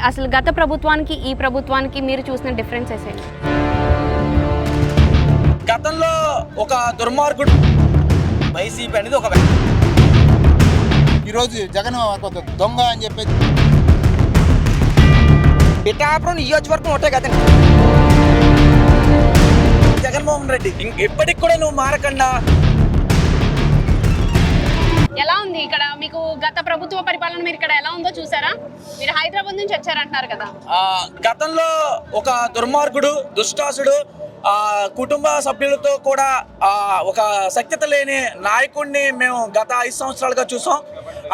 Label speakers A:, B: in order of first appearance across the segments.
A: అసలు గత ప్రభుత్వానికి ఈ ప్రభుత్వానికి మీరు చూసిన డిఫరెన్సెస్ ఏంటి?
B: గతంలో ఒక దుర్మార్గుడు వైసీపీ అనేది ఒక
C: ఈరోజు జగన్ కొంత దొంగ అని చెప్పేసి
B: పిఠాపురం నియోజకవర్గం ఒకటే కదండి. జగన్మోహన్ రెడ్డి ఎప్పటికి కూడా నువ్వు మారకుండా.
A: ఎలా ఉంది ఇక్కడ మీకు గత ప్రభుత్వ పరిపాలన మీరు ఇక్కడ ఎలా ఉందో చూసారా? మీరు హైదరాబాద్ నుంచి వచ్చారంటున్నారు కదా.
B: గతంలో ఒక దుర్మార్గుడు దుష్టాసుడు కుటుంబ సభ్యులతో కూడా ఒక సఖ్యత లేని నాయకుడిని మేము గత 5 సంవత్సరాలుగా చూసాం.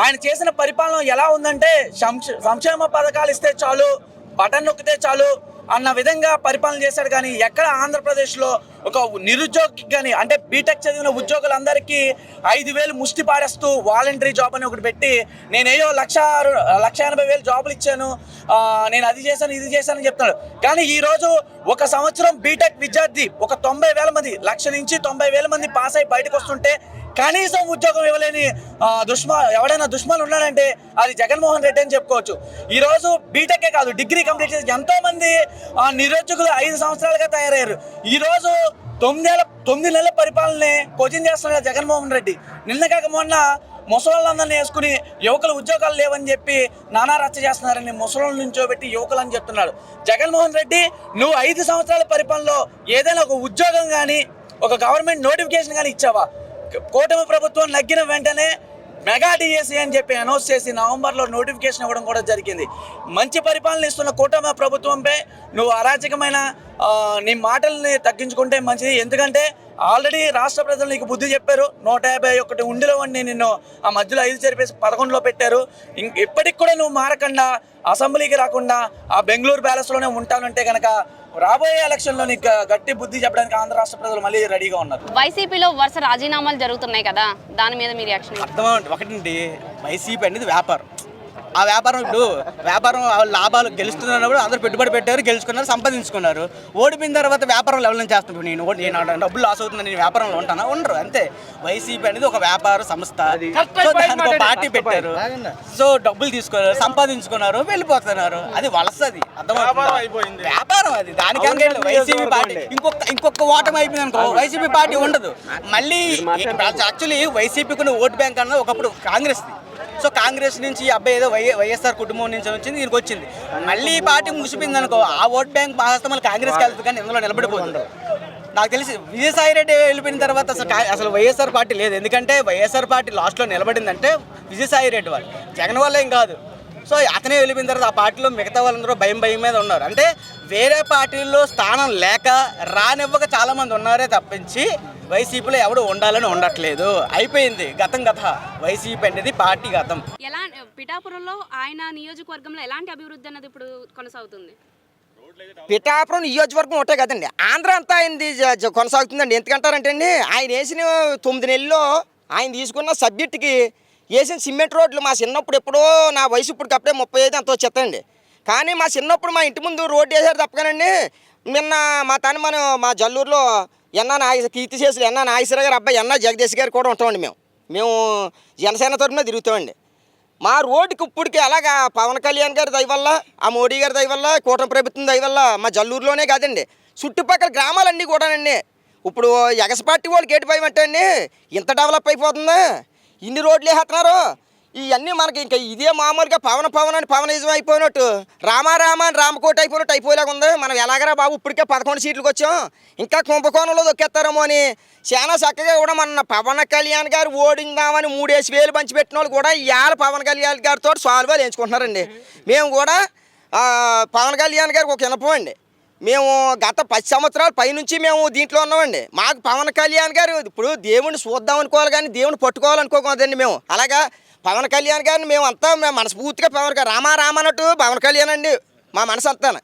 B: ఆయన చేసిన పరిపాలన ఎలా ఉందంటే సంక్షేమ పథకాలు ఇస్తే చాలు, బటన్ నొక్కితే చాలు అన్న విధంగా పరిపాలన చేశాడు. కానీ ఎక్కడ ఆంధ్రప్రదేశ్లో ఒక నిరుద్యోగికి కానీ అంటే బీటెక్ చదివిన ఉద్యోగులందరికీ 5,000 ముష్టి పారేస్తూ వాలంటరీ జాబ్ అని ఒకటి పెట్టి నేనేయో 1,80,000 జాబులు ఇచ్చాను, నేను అది చేశాను ఇది చేశాను అని చెప్తున్నాడు. కానీ ఈరోజు ఒక సంవత్సరం బీటెక్ విద్యార్థి ఒక 90,000 మంది 1,00,000 నుంచి 90,000 మంది పాస్ అయి బయటకు వస్తుంటే కనీసం ఉద్యోగం ఇవ్వలేని ఎవడైనా దుష్మన్ ఉన్నాడంటే అది జగన్మోహన్ రెడ్డి అని చెప్పుకోవచ్చు. ఈరోజు బీటెకే కాదు డిగ్రీ కంప్లీట్ చేసి ఎంతోమంది నిరుద్యోగులు 5 సంవత్సరాలుగా తయారయ్యారు. ఈరోజు 9 నెలల పరిపాలనని క్వశ్చన్ చేస్తున్నాడు జగన్మోహన్ రెడ్డి. నిన్న కాక మొన్న ముసలోళ్ళందరినీ వేసుకుని యువకులు ఉద్యోగాలు లేవని చెప్పి నానా రచ్చ చేస్తున్నారని ముసలోళ్ళ నుంచోబెట్టి యువకులు అని చెప్తున్నాడు జగన్మోహన్ రెడ్డి. నువ్వు 5 సంవత్సరాల పరిపాలనలో ఏదైనా ఒక ఉద్యోగం కానీ ఒక గవర్నమెంట్ నోటిఫికేషన్ కానీ ఇచ్చావా? కూటమి ప్రభుత్వం నగ్గిన వెంటనే మెగా డిఎస్సి అని చెప్పి అనౌన్స్ చేసి నవంబర్లో నోటిఫికేషన్ ఇవ్వడం కూడా జరిగింది. మంచి పరిపాలన ఇస్తున్న కూటమి ప్రభుత్వంపై నువ్వు అరాచకమైన నీ మాటల్ని తగ్గించుకుంటే మంచిది. ఎందుకంటే ఆల్రెడీ రాష్ట్ర ప్రజలు నీకు బుద్ధి చెప్పారు. 151 ఉండిలో వండి నిన్ను ఆ మధ్యలో 5 చేరిపేసి 11లో పెట్టారు. ఇప్పటికి కూడా నువ్వు మారకుండా అసెంబ్లీకి రాకుండా ఆ బెంగళూరు ప్యాలెస్లోనే ఉంటానంటే కనుక రాబోయే ఎలక్షన్లో నీకు గట్టి బుద్ధి చెప్పడానికి ఆంధ్ర రాష్ట్ర ప్రజలు మళ్ళీ రెడీగా ఉన్నారు.
A: వైసీపీలో వరుస రాజీనామాలు జరుగుతున్నాయి కదా, దాని మీద మీ రియాక్షన్?
D: అర్థం ఒకటండి, వైసీపీ అనేది వ్యాపారం. ఆ వ్యాపారం ఇప్పుడు లాభాలు గెలుస్తున్నప్పుడు అందరూ పెట్టుబడి పెట్టారు, గెలుచుకున్నారు, సంపాదించుకున్నారు. ఓడిపోయిన తర్వాత వ్యాపారం లెవెల్ నుంచి చేస్తాను. నేను డబ్బులు లాస్ అవుతుందని నేను వ్యాపారంలో ఉంటానా? ఉండరు. అంతే. వైసీపీ అనేది ఒక వ్యాపార సంస్థ. సో దానికి ఒక పార్టీ పెట్టారు, సో డబ్బులు తీసుకున్నారు, సంపాదించుకున్నారు, వెళ్ళిపోతున్నారు. అది వలసది. అర్థమైపోయింది, వ్యాపారం అది. దానికంటే వైసీపీ పార్టీ ఇంకొక ఓటమి అయిపోయింది అనుకో, వైసీపీ పార్టీ ఉండదు. మళ్ళీ యాక్చువల్లీ వైసీపీకి ఓటు బ్యాంక్ అన్నది ఒకప్పుడు కాంగ్రెస్ది. సో కాంగ్రెస్ నుంచి అబ్బాయి ఏదో వైఎస్ఆర్ కుటుంబం నుంచి వచ్చింది, దీనికి వచ్చింది. మళ్ళీ ఈ పార్టీ ముగిసిపోయింది అనుకో, ఆ ఓట్ బ్యాంక్ బాగా మళ్ళీ కాంగ్రెస్కి వెళ్తుంది, కానీ ఇందులో నిలబడిపోతుంది. నాకు తెలిసి విజయసాయి రెడ్డి వెళ్ళిపోయిన తర్వాత అసలు వైఎస్ఆర్ పార్టీ లేదు. ఎందుకంటే వైఎస్ఆర్ పార్టీ లాస్ట్లో నిలబడిందంటే విజయసాయి రెడ్డి వాళ్ళు, జగన్ వల్ల ఏం కాదు. సో అతనే వెళ్ళిపోయిన తర్వాత ఆ పార్టీలో మిగతా వాళ్ళందరూ భయం మీద ఉన్నారు. అంటే వేరే పార్టీల్లో స్థానం లేక రానివ్వక చాలామంది ఉన్నారే తప్పించి వైసీపీలో ఎవడు ఉండాలని ఉండట్లేదు. అయిపోయింది, గతం గత. వైసీపీ అనేది పార్టీ గతం.
A: ఎలా పిఠాపురంలో ఆయన నియోజకవర్గంలో ఎలాంటి అభివృద్ధి అన్నది ఇప్పుడు కొనసాగుతుంది?
E: పిఠాపురం నియోజకవర్గం ఒకటే కదండి, ఆంధ్ర అంతా అయింది కొనసాగుతుందండి. ఎందుకంటారంటే అండి, ఆయన వేసిన 9 నెలల్లో ఆయన తీసుకున్న సబ్జెక్టుకి వేసిన సిమెంట్ రోడ్లు మా చిన్నప్పుడు ఎప్పుడో, నా వయసు ఇప్పటికప్పుడే 35 అంత వచ్చేస్తాయండి. కానీ మా చిన్నప్పుడు మా ఇంటి ముందు రోడ్డు వేసారు తప్పగానండి. నిన్న మా జల్లూరులో కీర్తి చేసులు నాగేశ్వర గారు అబ్బాయి జగదీష్ గారు కూడా ఉంటామండి. మేము జనసేన తరఫున తిరుగుతామండి. మా రోడ్డుకి ఇప్పటికి అలాగా పవన్ కళ్యాణ్ గారి దయ వల్ల, ఆ మోడీ గారి దయ వల్ల, కూటమి ప్రభుత్వం దయ వల్ల మా జల్లూరులోనే కాదండి, చుట్టుపక్కల గ్రామాలన్నీ కూడానండి ఇప్పుడు ఎగసపాటి వాళ్ళు గేటు భయం అంటే అండి ఇంత డెవలప్ అయిపోతుందా? ఇన్ని రోడ్లు వేస్తున్నారు. ఇవన్నీ మనకి ఇంకా ఇదే మామూలుగా పవన్ అని పవనిజం అయిపోయినట్టు, అని రామకోట అయిపోయినట్టు అయిపోయేలాగా ఉంది. మనం ఎలాగరా బాబు ఇప్పటికే 11 సీట్లకు వచ్చాం, ఇంకా కుంభకోణంలో దొక్కేస్తారేమో అని చాలా చక్కగా కూడా మన పవన్ కళ్యాణ్ గారు ఓడిందామని 3,000 పంచిపెట్టిన వాళ్ళు కూడా ఇవాళ పవన్ కళ్యాణ్ గారితో సాల్వాలు వేయించుకుంటున్నారండి. మేము కూడా పవన్ కళ్యాణ్ గారికి ఒక వినపం అండి, మేము గత 10 సంవత్సరాల పైనుంచి మేము దీంట్లో ఉన్నామండి. మాకు పవన్ కళ్యాణ్ గారు ఇప్పుడు దేవుడిని చూద్దాం అనుకోవాలి కానీ దేవుడిని పట్టుకోవాలనుకోకూడదండి. మేము అలాగా పవన్ కళ్యాణ్ గారిని మేము మనస్ఫూర్తిగా రామ అన్నట్టు పవన్ కళ్యాణ్ అండి మా మనసు అంతాను.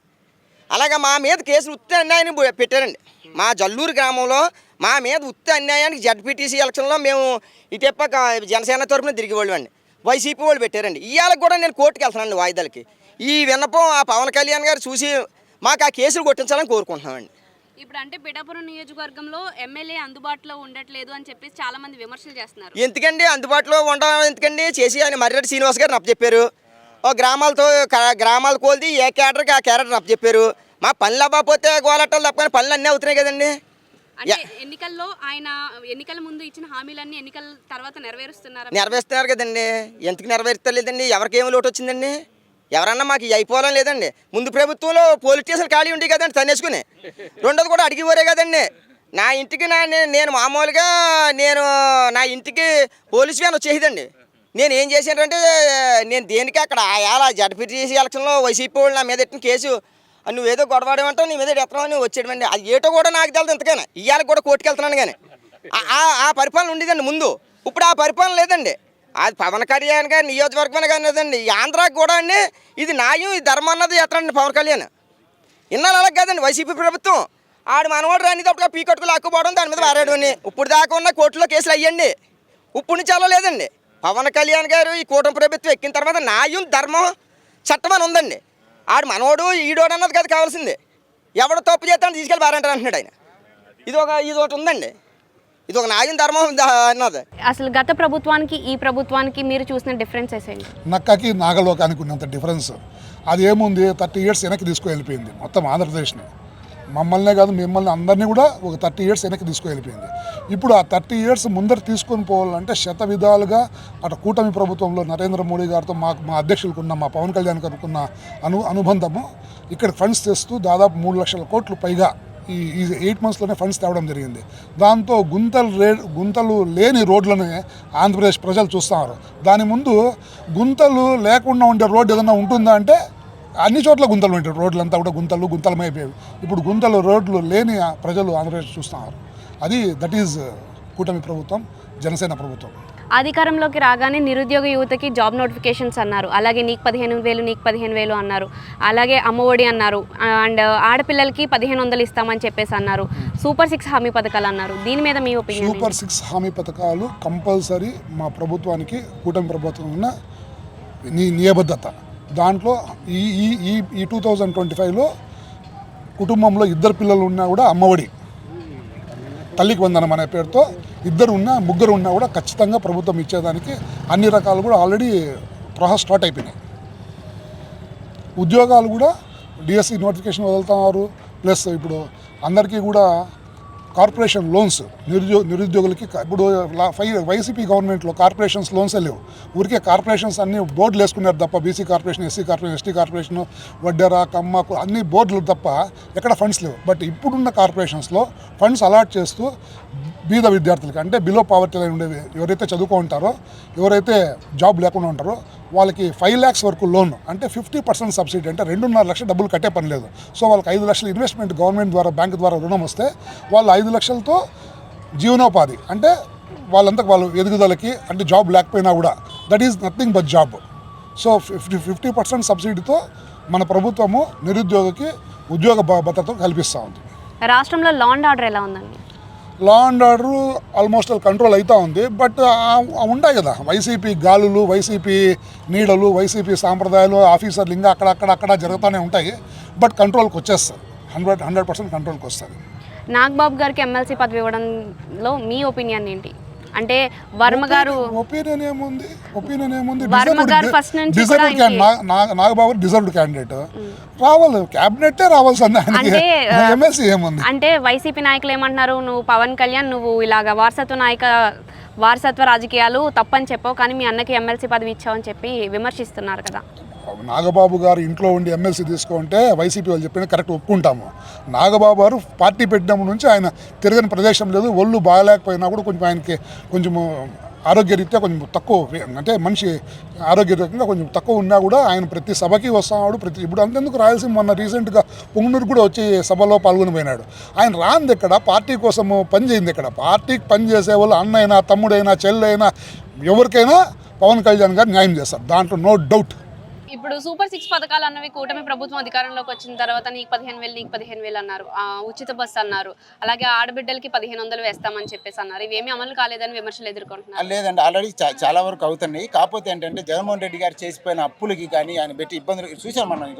E: అలాగా మా మీద కేసులు ఉత్తి అన్యాయాన్ని పెట్టారండి. మా జల్లూరు గ్రామంలో మా మీద ఉత్తి అన్యాయానికి జడ్పీటీసీ ఎలక్షన్లో మేము ఇటెప్ప జనసేన తరఫున తిరిగి వాళ్ళు అండి, వైసీపీ వాళ్ళు పెట్టారండి. ఇవాళ కూడా నేను కోర్టుకు వెళ్తున్నానండి వాయిదాలకి. ఈ విన్నపం ఆ పవన్ కళ్యాణ్ గారు చూసి మాకు ఆ కేసులు కొట్టించాలని కోరుకుంటున్నామండి.
A: ఇప్పుడు అంటే పిఠాపురం నియోజకవర్గంలో ఎమ్మెల్యే అందుబాటులో ఉండట్లేదు అని చెప్పేసి చాలా మంది విమర్శలు చేస్తున్నారు.
E: ఎందుకండి అందుబాటులో ఉండడం ఎందుకండి? చేసి ఆయన మర్రెడ్డి శ్రీనివాస్ గారిని అప్పచెప్పారు. గ్రామాల కోల్ది ఏ క్యాడర్కి ఆ క్యారెక్టర్ అప్ చెప్పారు. మా పనులు అవ్వకపోతే గోలట్టలు తప్ప పనులు అన్నీ అవుతున్నాయి కదండి.
A: అంటే ఎన్నికల్లో ఆయన ఎన్నికల ముందు ఇచ్చిన హామీలన్నీ ఎన్నికల తర్వాత
E: నెరవేరుస్తున్నారు కదండి. ఎందుకు నెరవేర్తలేదండి? ఎవరికేమో లోటు వచ్చిందండి? ఎవరన్నా మాకు అయిపోవాలని లేదండి. ముందు ప్రభుత్వంలో పోలీస్ స్టేషన్ ఖాళీ ఉండి కదండి తన్నేసుకుని. రెండోది కూడా అడిగిపోరే కదండి. నా ఇంటికి నేను మామూలుగా నా ఇంటికి పోలీస్ వ్యాన్ వచ్చేదండి. నేను ఏం చేశానంటే నేను దేనికి అక్కడ అలా జడ్పీటీసీ ఎలక్షన్లో వైసీపీ వాళ్ళు నా మీద ఎట్టిన కేసు నువ్వేదో గొడవడమంటావు నీ మీద ఎత్తనామని వచ్చేటండి. అది ఏటో కూడా నాకు తెలియదు. ఇంతకైనా ఇవాళ కూడా కోర్టుకు వెళ్తున్నాను. కానీ ఆ పరిపాలన ఉండేదండి ముందు. ఇప్పుడు ఆ పరిపాలన లేదండి. అది పవన్ కళ్యాణ్ గారి నియోజకవర్గం కానీ లేదండి. ఆంధ్రాకి కూడా అండి ఇది న్యాయం ఇది ధర్మం అన్నది ఎత్తనండి పవన్ కళ్యాణ్. ఇన్నాళ్ళు అలాగ కాదండి వైసీపీ ప్రభుత్వం. ఆడు మనవాడు రాని తప్ప పీకట్టుకు లాక్కుపోవడం దాని మీద వారాడని ఇప్పుడు దాకా ఉన్న కోర్టులో కేసులు అయ్యండి. ఇప్పుడు నుంచి అలా లేదండి. పవన్ కళ్యాణ్ గారు ఈ కూటమి ప్రభుత్వం ఎక్కిన తర్వాత న్యాయం ధర్మం చట్టం అని ఉందండి. ఆడు మనోడు ఈడోడు అన్నది కదా కావాల్సింది. ఎవడు తప్పు చేస్తాను తీసుకెళ్ళి బారంటారు అంటున్నాడు ఆయన. ఇది ఒకటి ఉందండి. ఇది ఒక న్యాయం ధర్మం అన్నది.
A: అసలు గత ప్రభుత్వానికి ఈ ప్రభుత్వానికి మీరు చూసిన డిఫరెన్సెస్ ఏంటి?
F: నక్కకి నాగలోకానికి ఉన్నంత డిఫరెన్స్ అది ఏముంది. 30 years వెనక్కి తీసుకువెళ్ళిపోయింది మొత్తం ఆంధ్రప్రదేశ్ని. మమ్మల్నే కాదు మిమ్మల్ని అందరినీ కూడా ఒక 30 years వెనక్కి తీసుకువెళ్ళిపోయింది. ఇప్పుడు ఆ 30 years ముందర తీసుకొని పోవాలంటే శత విధాలుగా అటు కూటమి ప్రభుత్వంలో నరేంద్ర మోడీ గారితో మా అధ్యక్షులకున్న మా పవన్ కళ్యాణ్ గారికి ఉన్న అనుబంధము ఇక్కడ ఫండ్స్ తెస్తూ దాదాపు 3 లక్షల కోట్లు పైగా ఈ 8 monthsలోనే ఫండ్స్ తేవడం జరిగింది. దాంతో గుంతలు లేని రోడ్లను ఆంధ్రప్రదేశ్ ప్రజలు చూస్తున్నారు. దాని ముందు గుంతలు లేకుండా ఉండే రోడ్డు ఏదైనా ఉంటుందా అంటే అన్ని చోట్ల గుంతలు ఉంటాయి. రోడ్లంతా కూడా గుంతలమైపోయేవి. ఇప్పుడు రోడ్లు లేని ప్రజలు ఆంధ్రప్రదేశ్ చూస్తున్నారు. దట్ ఈజ్ కూటమి ప్రభుత్వం, జనసేన ప్రభుత్వం.
A: అధికారంలోకి రాగానే నిరుద్యోగ యువతకి జాబ్ నోటిఫికేషన్స్ అన్నారు. అలాగే నీకు 15,000 అన్నారు. అలాగే అమ్మఒడి అన్నారు. అండ్ ఆడపిల్లలకి 1,500 ఇస్తామని చెప్పేసి అన్నారు. సూపర్ 6 హామీ పథకాలు అన్నారు. దీని మీద మీ ఒపీనియన్?
F: సూపర్ 6 హామీ పథకాలు కంపల్సరీ మా ప్రభుత్వానికి కూటమి ప్రభుత్వం ఉన్న నియబద్ధత. దాంట్లో ఈ 2025లో కుటుంబంలో 2 పిల్లలు ఉన్నా కూడా అమ్మఒడి తల్లికి వందనం అనే పేరుతో 2 ఉన్నా 3 ఉన్నా కూడా ఖచ్చితంగా ప్రభుత్వం ఇచ్చేదానికి అన్ని రకాలు కూడా ఆల్రెడీ ప్రాసెస్ స్టార్ట్ అయిపోయినాయి. ఉద్యోగాలు కూడా డిఎస్సి నోటిఫికేషన్ వదులుతున్నారు. ప్లస్ ఇప్పుడు అందరికీ కూడా కార్పొరేషన్ లోన్స్ నిరుద్యోగులకి ఇప్పుడు వైసీపీ గవర్నమెంట్లో కార్పొరేషన్స్ లోన్సే లేవు. ఊరికే కార్పొరేషన్స్ అన్ని బోర్డులు వేసుకున్నారు తప్ప BC corporation, SC corporation, ST corporation, Vaddera, Kamma అన్ని బోర్డులు తప్ప ఎక్కడ ఫండ్స్ లేవు. బట్ ఇప్పుడున్న కార్పొరేషన్స్లో ఫండ్స్ అలాట్ చేస్తూ బీద విద్యార్థులకి అంటే బిలో పావర్టీ లైన్ ఉండేవి ఎవరైతే చదువుకుంటారో ఎవరైతే జాబ్ లేకుండా ఉంటారో వాళ్ళకి 5 lakhs వరకు లోన్ అంటే 50% సబ్సిడీ అంటే 2.5 లక్షలు డబ్బులు కట్టే పని లేదు. సో వాళ్ళకి 5 లక్షలు ఇన్వెస్ట్మెంట్ గవర్నమెంట్ ద్వారా బ్యాంక్ ద్వారా రుణం వస్తే వాళ్ళు 5 లక్షలతో జీవనోపాధి అంటే వాళ్ళు ఎదుగుదలకి అంటే జాబ్ లేకపోయినా కూడా that is nothing but job. So 50% సబ్సిడీతో మన ప్రభుత్వము నిరుద్యోగికి ఉద్యోగ భద్రత కల్పిస్తూ ఉంది.
A: రాష్ట్రంలో లా అండ్ ఆర్డర్ ఎలా ఉందండి?
F: Law and order almost control అవుతూ ఉంది. బట్ ఉంటాయి కదా వైసీపీ గాలులు, వైసీపీ నీడలు, వైసీపీ సాంప్రదాయాలు, ఆఫీసర్లు ఇంకా అక్కడ జరుగుతూనే ఉంటాయి. బట్ కంట్రోల్కి వచ్చేస్తుంది. 100% కంట్రోల్కి వస్తుంది.
A: నాగబాబు గారికి ఎమ్మెల్సీ పదవి ఇవ్వడంలో మీ ఒపీనియన్ ఏంటి? అంటే వర్మ గారు
F: ఒపీనియన్ ఏముంది? నాగబాబు డిజర్వ్డ్ క్యాండిడేట్ రావాలి, క్యాబినెట్ రావాల్సింది. ఎమ్మెల్సీ ఏముంది
A: అంటే వైసీపీ నాయకులు ఏమంటున్నారు, నువ్వు పవన్ కళ్యాణ్ నువ్వు ఇలాగా వారసత్వ రాజకీయాలు తప్పని చెప్పావు కానీ మీ అన్నకి ఎమ్మెల్సీ పదవి ఇచ్చావని చెప్పి విమర్శిస్తున్నారు కదా.
F: నాగబాబు గారు ఇంట్లో ఉండి ఎమ్మెల్సీ తీసుకుంటే వైసీపీ వాళ్ళు చెప్పిన కరెక్ట్ ఒప్పుకుంటాము. నాగబాబు గారు పార్టీ పెట్టినప్పటి నుంచి ఆయన తిరగని ప్రదేశం లేదు. ఒళ్ళు బాగాలేకపోయినా కూడా ఆయనకి కొంచెము ఆరోగ్యరీత్యా కొంచెం తక్కువ అంటే మనిషి ఆరోగ్యరీత్యంగా కొంచెం తక్కువ ఉన్నా కూడా ఆయన ప్రతి సభకి వస్తున్నాడు. ఇప్పుడు అంతెందుకు రాయలసీమ మొన్న రీసెంట్గా పొంగనూరు కూడా వచ్చి సభలో పాల్గొని పోయినాడు. ఆయన రాంది ఎక్కడ, పార్టీ కోసం పని చేయింది ఎక్కడ? పార్టీకి పని చేసే వాళ్ళు అన్నైనా తమ్ముడైనా చెల్లైనా ఎవరికైనా పవన్ కళ్యాణ్ గారు న్యాయం చేస్తారు, దాంట్లో నో డౌట్.
A: ఇప్పుడు సూపర్ 6 పథకాలు అన్నవి కూటమి ప్రభుత్వం అధికారంలోకి వచ్చిన తర్వాత నీకు 15,000 అన్నారు. ఉచిత బస్సు అన్నారు. అలాగే ఆడబిడ్డలకి 1,500 వేస్తామని చెప్పేసి అన్నారు. ఇవేమీ అమలు కాలేదని విమర్శలు ఎదుర్కొంటున్నారు.
C: లేదండి, ఆల్రెడీ చాలా వరకు అవుతున్నాయి. కాకపోతే ఏంటంటే జగన్మోహన్ రెడ్డి గారు చేసిపోయిన అప్పులకి కానీ ఆయన పెట్టి ఇబ్బందులు చూసాం మనం.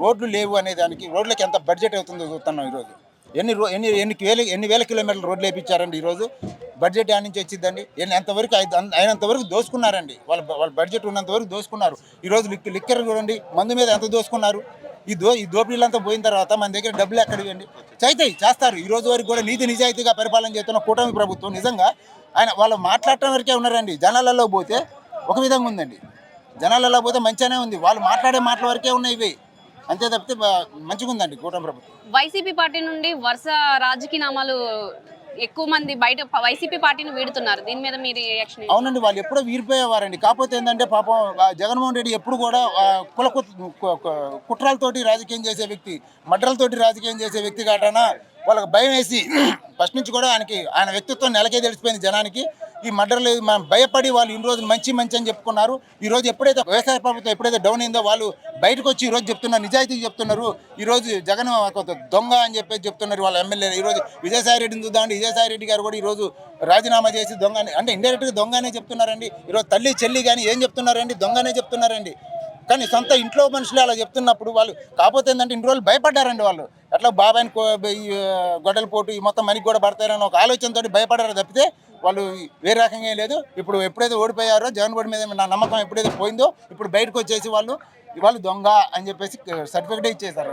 C: రోడ్లు లేవు అనే దానికి రోడ్లకి ఎంత బడ్జెట్ అవుతుందో చూస్తున్నాం ఈరోజు. ఎన్ని వేల కిలోమీటర్ల రోడ్లు వేయించారండి ఈరోజు. బడ్జెట్ యాడ్ నుంచి వచ్చిందండి. ఎంతవరకు అయినంతవరకు దోసుకున్నారండి. వాళ్ళ బడ్జెట్ ఉన్నంతవరకు దోసుకున్నారు. ఈరోజు లిక్కర్ చూడండి, మందు మీద ఎంత దోసుకున్నారు. ఈ దోపిడీలంతా పోయిన తర్వాత మన దగ్గర డబ్బులు ఎక్కడివండి? చేస్తారు. ఈ రోజు వరకు కూడా నీతి నిజాయితీగా పరిపాలన చేస్తున్న కూటమి ప్రభుత్వం నిజంగా వాళ్ళు మాట్లాడటం వరకే ఉన్నారండి. జనాలలో పోతే ఒక విధంగా ఉందండి. జనాలలో పోతే మంచిగానే ఉంది. వాళ్ళు మాట్లాడే మాటల వరకే ఉన్నాయి ఇవి. అంతే తప్పితే మంచిగా ఉందండి కూటమి ప్రభుత్వం.
A: వైసీపీ పార్టీ నుండి వరుస రాజకీయనామాలు ఎక్కువ మంది బయట వైసీపీ పార్టీని వీడుతున్నారు. దీని మీద మీరు రియాక్షన్ ఏంటి?
C: అవునండి, వాళ్ళు ఎప్పుడో వీరిపోయేవారండి. కాకపోతే ఏంటంటే పాపం జగన్మోహన్ రెడ్డి ఎప్పుడు కూడా కుట్రలతోటి రాజకీయం చేసే వ్యక్తి, మడ్రలతోటి రాజకీయం చేసే వ్యక్తి కాటనా వాళ్ళకి భయం వేసి ఫస్ట్ నుంచి కూడా ఆయన వ్యక్తిత్వం నెలకే తెలిసిపోయింది జనానికి. ఈ మర్డర్లు భయపడి వాళ్ళు ఇన్ని రోజులు మంచి అని చెప్పుకున్నారు. ఈరోజు ఎప్పుడైతే వ్యవసాయ ప్రభుత్వం ఎప్పుడైతే డౌన్ అయిందో వాళ్ళు బయటకు వచ్చి ఈరోజు చెప్తున్నారు, నిజాయితీ చెప్తున్నారు. ఈరోజు జగన్ ఒక దొంగ అని చెప్పేసి చెప్తున్నారు వాళ్ళ ఎమ్మెల్యే. ఈరోజు విజయసాయి రెడ్డిని చూద్దామండి, విజయసాయి రెడ్డి గారు కూడా ఈరోజు రాజీనామా చేసి దొంగ అంటే ఇండైరెక్ట్గా దొంగనే చెప్తున్నారండి. ఈరోజు తల్లి చెల్లి కానీ ఏం చెప్తున్నారండి? దొంగనే చెప్తున్నారండి. కానీ సొంత ఇంట్లో మనుషులు అలా చెప్తున్నప్పుడు వాళ్ళు కాకపోతే ఏంటంటే ఇన్ని రోజులు భయపడ్డారండి. వాళ్ళు ఎట్లా బాబాయిని గొడ్డల పోటు ఈ మొత్తం మనకి కూడా పడతారని ఒక ఆలోచనతో భయపడారు తప్పితే వాళ్ళు వేరే రకంగా ఏం లేదు. ఇప్పుడు ఎప్పుడైతే ఓడిపోయారో జగన్మోహన్ మీద నా నమ్మకం ఎప్పుడైతే పోయిందో ఇప్పుడు బయటకు వచ్చేసి వాళ్ళు దొంగ అని చెప్పేసి సర్టిఫికేట్ ఇచ్చేసారు.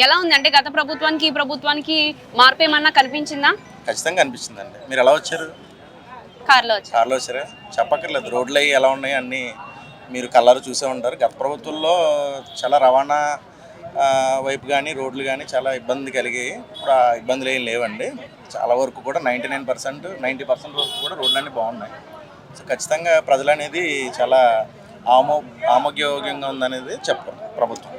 A: ఎలా ఉంది అంటే గత ప్రభుత్వానికి ఈ ప్రభుత్వానికి మార్పు ఏమన్నా కనిపించిందా?
G: ఖచ్చితంగా కనిపిస్తుందండి. మీరు ఎలా వచ్చారు?
A: కార్లో
G: వచ్చారా? చెప్పక్కర్లేదు. రోడ్లు అవి ఎలా ఉన్నాయి అన్నీ మీరు కళ్ళారు చూసే ఉంటారు. గత ప్రభుత్వంలో చాలా రవాణా వైపు కానీ రోడ్లు కానీ చాలా ఇబ్బంది కలిగాయి. ఇప్పుడు ఆ ఇబ్బందులు ఏం లేవండి. చాలా వరకు కూడా 90% వరకు కూడా రోడ్లన్నీ బాగున్నాయి. సో ఖచ్చితంగా ప్రజలు అనేది చాలా ఆమోగ్యోగ్యంగా ఉందనేది చెప్పారు ప్రభుత్వం.